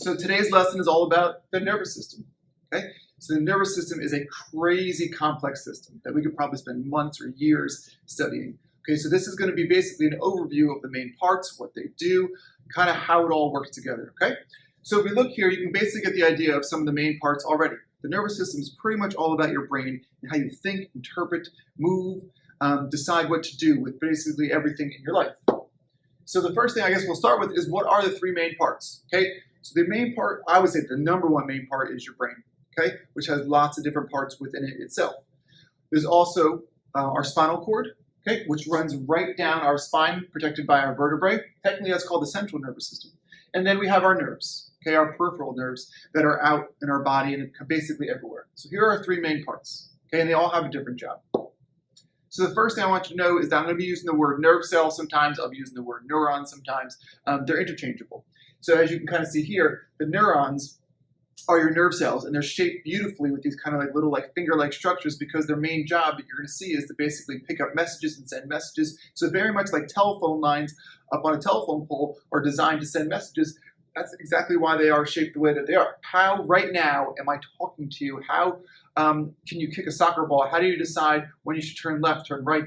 So today's lesson is all about the nervous system. Okay? So the nervous system is a crazy complex system that we could probably spend months or years studying. Okay, so this is going to be basically an overview of the main parts, what they do, kind of how it all works together. Okay? So if we look here, you can basically get the idea of some of the main parts already. The nervous system is pretty much all about your brain and how you think, interpret, move, decide what to do with basically everything in your life. So the first thing I guess we'll start with is what are the three main parts? Okay, so the main part, I would say the number one main part is your brain, okay, which has lots of different parts within it itself. There's also our spinal cord, okay, which runs right down our spine, protected by our vertebrae. Technically, that's called the central nervous system. And then we have our nerves, okay, our peripheral nerves that are out in our body and basically everywhere. So here are our three main parts, okay, and they all have a different job. So the first thing I want you to know is that I'm going to be using the word nerve cell sometimes, I'll be using the word neuron sometimes. They're interchangeable. So as you can kind of see here, the neurons are your nerve cells, and they're shaped beautifully with these kind of like little like finger-like structures because their main job that you're going to see is to basically pick up messages and send messages. So very much like telephone lines up on a telephone pole are designed to send messages. That's exactly why they are shaped the way that they are. How right now am I talking to you? How can you kick a soccer ball? How do you decide when you should turn left, turn right?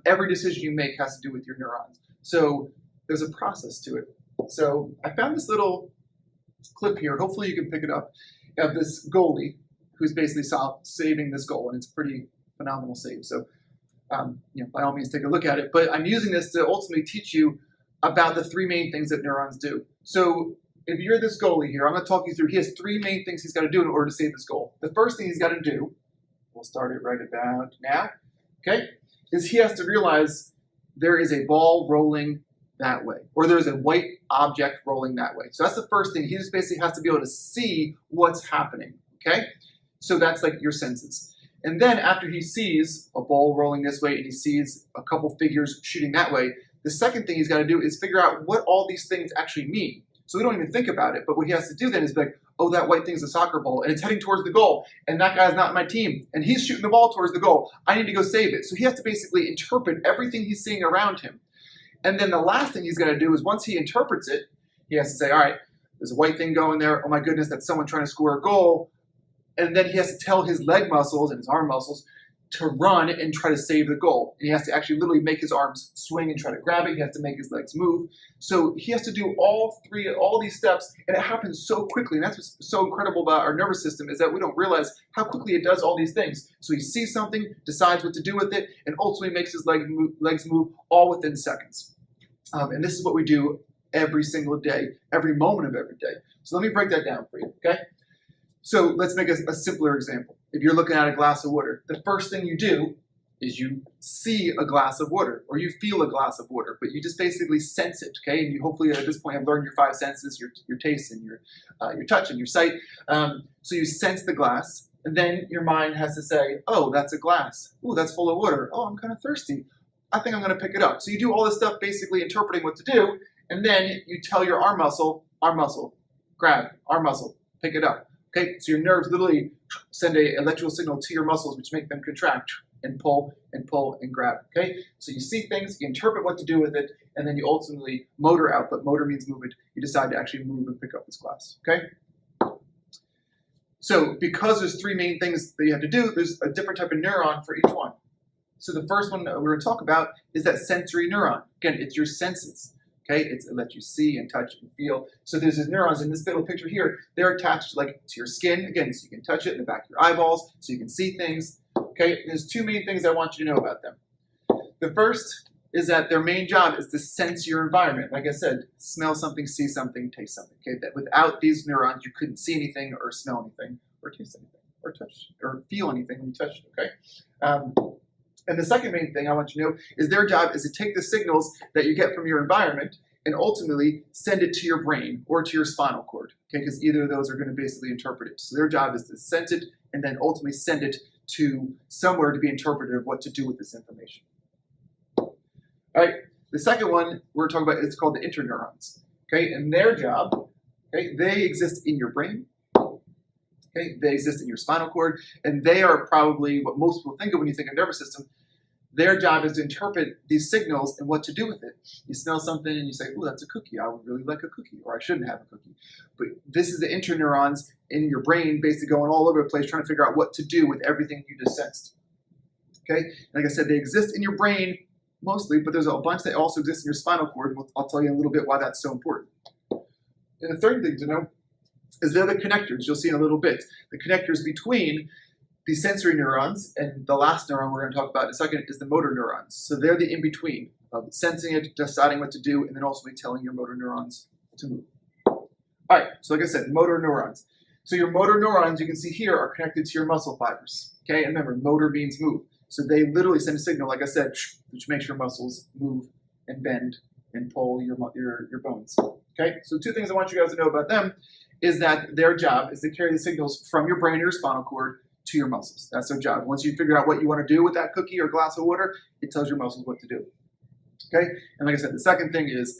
Every decision you make has to do with your neurons. So there's a process to it. So I found this little clip here. Hopefully you can pick it up of this goalie who's basically saving this goal, and it's a pretty phenomenal save. So by all means take a look at it. But I'm using this to ultimately teach you about the three main things that neurons do. So if you're this goalie here, I'm going to talk you through, he has three main things he's got to do in order to save this goal. The first thing he's got to do, we'll start it right about now, okay, is he has to realize there is a ball rolling that way, or there's a white object rolling that way. So that's the first thing. He just basically has to be able to see what's happening, okay? So that's like your senses. And then after he sees a ball rolling this way and he sees a couple figures shooting that way, the second thing he's got to do is figure out what all these things actually mean. So we don't even think about it, but what he has to do then is be like, oh, that white thing's a soccer ball, and it's heading towards the goal, and that guy's not my team, and he's shooting the ball towards the goal. I need to go save it. So he has to basically interpret everything he's seeing around him. And then the last thing he's going to do is once he interprets it, he has to say, all right, there's a white thing going there. Oh my goodness, that's someone trying to score a goal. And then he has to tell his leg muscles and his arm muscles to run and try to save the goal. And he has to actually literally make his arms swing and try to grab it. He has to make his legs move. So he has to do all these steps, and it happens so quickly. And that's what's so incredible about our nervous system is that we don't realize how quickly it does all these things. So he sees something, decides what to do with it, and ultimately makes his legs move all within seconds. And this is what we do every single day, every moment of every day. So let me break that down for you, okay? So let's make a simpler example. If you're looking at a glass of water, the first thing you do is you see a glass of water, or you feel a glass of water, but you just basically sense it, okay? And you hopefully at this point have learned your five senses, your taste and your touch and your sight. So you sense the glass, and then your mind has to say, oh, that's a glass. Ooh, that's full of water. Oh, I'm kind of thirsty. I think I'm going to pick it up. So you do all this stuff basically interpreting what to do, and then you tell your arm muscle, grab, arm muscle, pick it up. Okay, so your nerves literally send an electrical signal to your muscles, which make them contract and pull and grab. Okay, so you see things, you interpret what to do with it, and then you ultimately motor output. Motor means movement. You decide to actually move and pick up this glass. Okay. So because there's three main things that you have to do, there's a different type of neuron for each one. So the first one that we're going to talk about is that sensory neuron. Again, it's your senses. Okay, it lets you see and touch and feel. So there's these neurons in this little picture here. They're attached like to your skin, again, so you can touch it in the back of your eyeballs, so you can see things. Okay, there's two main things I want you to know about them. The first is that their main job is to sense your environment. Like I said, smell something, see something, taste something. Okay, that without these neurons, you couldn't see anything or smell anything or taste anything or touch or feel anything when you touch it. Okay. And the second main thing I want you to know is their job is to take the signals that you get from your environment and ultimately send it to your brain or to your spinal cord, okay? Because either of those are going to basically interpret it. So their job is to sense it and then ultimately send it to somewhere to be interpreted of what to do with this information. All right, the second one we're talking about is called the interneurons, okay? And their job, okay, they exist in your brain. Okay, they exist in your spinal cord, and they are probably what most people think of when you think of nervous system. their job is to interpret these signals and what to do with it. You smell something and you say, oh, that's a cookie. I would really like a cookie, or I shouldn't have a cookie. But this is the interneurons in your brain basically going all over the place trying to figure out what to do with everything you just sensed. Okay? Like I said, they exist in your brain mostly, but there's a bunch that also exist in your spinal cord. I'll tell you a little bit why that's so important. And the third thing to know is they're the connectors. You'll see in a little bit. The connectors between the sensory neurons, and the last neuron we're going to talk about in a second is the motor neurons. So they're the in-between of sensing it, deciding what to do, and then also telling your motor neurons to move. All right, so like I said, motor neurons. So your motor neurons, you can see here, are connected to your muscle fibers. Okay, and remember, motor means move. So they literally send a signal, like I said, which makes your muscles move and bend and pull your bones. Okay, so two things I want you guys to know about them is that their job is to carry the signals from your brain or your spinal cord to your muscles. That's their job. Once you figure out what you want to do with that cookie or glass of water, it tells your muscles what to do. Okay, and like I said, the second thing is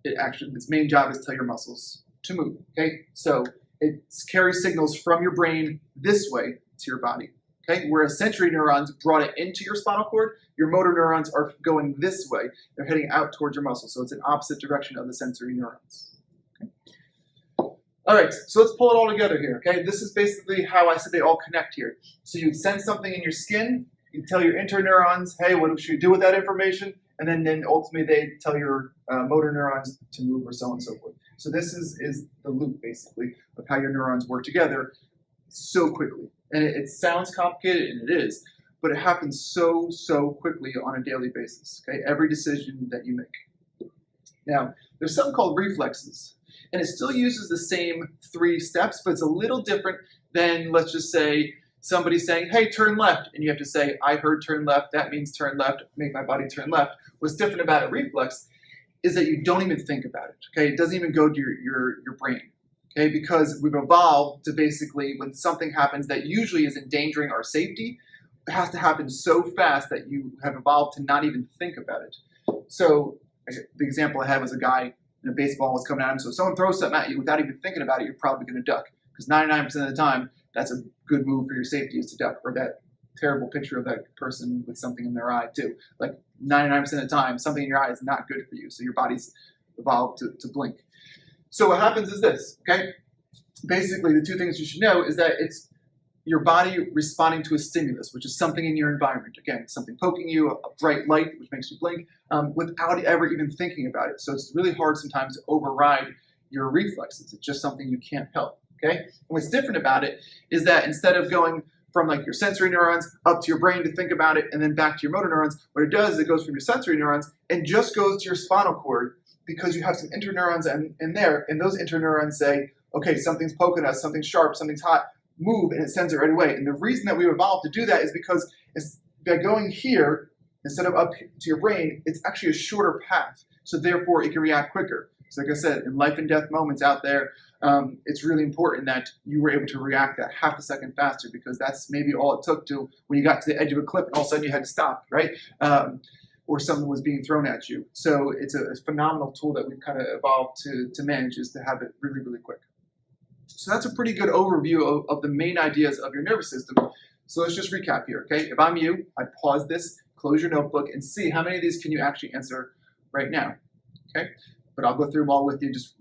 its main job is to tell your muscles to move. Okay, so it carries signals from your brain this way to your body. Okay, whereas sensory neurons brought it into your spinal cord, your motor neurons are going this way. They're heading out towards your muscles, so it's an opposite direction of the sensory neurons. Okay. All right, so let's pull it all together here. Okay, this is basically how I said they all connect here. So you'd sense something in your skin, you tell your interneurons, hey, what should we do with that information? And then ultimately they tell your motor neurons to move, or so on and so forth. So this is the loop basically of how your neurons work together so quickly. And it sounds complicated, and it is, but it happens so quickly on a daily basis, okay? Every decision that you make. Now, there's something called reflexes, and it still uses the same 3 steps, but it's a little different than, let's just say, somebody saying, hey, turn left, and you have to say, I heard turn left, that means turn left, make my body turn left. What's different about a reflex is that you don't even think about it, okay? It doesn't even go to your brain. Okay, because we've evolved to basically, when something happens that usually is endangering our safety, it has to happen so fast that you have evolved to not even think about it. So the example I had was a guy and a baseball was coming at him. So if someone throws something at you without even thinking about it, you're probably going to duck. Because 99% of the time, that's a good move for your safety, is to duck. Or that terrible picture of that person with something in their eye too. Like 99% of the time, something in your eye is not good for you. So your body's evolved to blink. So what happens is this, okay? Basically, the 2 things you should know is that it's your body responding to a stimulus, which is something in your environment. Again, something poking you, a bright light, which makes you blink, without ever even thinking about it. So it's really hard sometimes to override your reflexes. It's just something you can't help, okay? And what's different about it is that instead of going from like your sensory neurons up to your brain to think about it and then back to your motor neurons, what it does is it goes from your sensory neurons and just goes to your spinal cord, because you have some interneurons in there, and those interneurons say, okay, something's poking us, something's sharp, something's hot, move, and it sends it right away. And the reason that we evolved to do that is because by going here, instead of up to your brain, it's actually a shorter path, so therefore it can react quicker. So like I said, in life and death moments out there, it's really important that you were able to react that half a second faster, because that's maybe all it took to when you got to the edge of a cliff and all of a sudden you had to stop, right? Or something was being thrown at you. So it's a phenomenal tool that we've kind of evolved to manage, is to have it really quick. So that's a pretty good overview of the main ideas of your nervous system. So let's just recap here, okay? If I'm you, I'd pause this, close your notebook, and see how many of these can you actually answer right now, okay? But I'll go through them all with you, just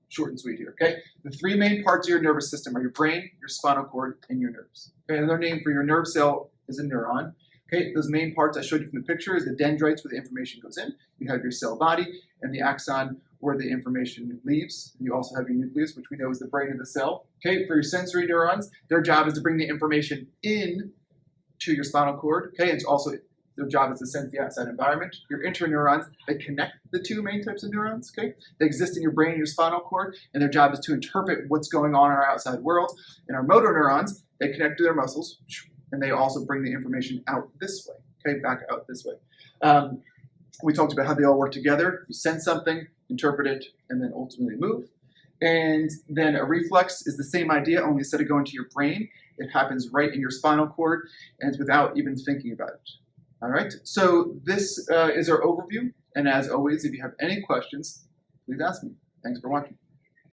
short and sweet here, okay? The 3 main parts of your nervous system are your brain, your spinal cord, and your nerves. Okay, another name for your nerve cell is a neuron. Okay, those main parts I showed you from the picture is the dendrites where the information goes in. You have your cell body, and the axon where the information leaves. And you also have your nucleus, which we know is the brain of the cell. Okay, for your sensory neurons, their job is to bring the information in to your spinal cord. Okay, it's also their job is to sense the outside environment. Your interneurons, they connect the 2 main types of neurons. Okay, they exist in your brain and your spinal cord, and their job is to interpret what's going on in our outside world. And our motor neurons, they connect to their muscles, and they also bring the information out this way, okay, back out this way. We talked about how they all work together. You sense something, interpret it, and then ultimately move. And then a reflex is the same idea, only instead of going to your brain, it happens right in your spinal cord, and it's without even thinking about it. All right, so this is our overview. And as always, if you have any questions, please ask me. Thanks for watching.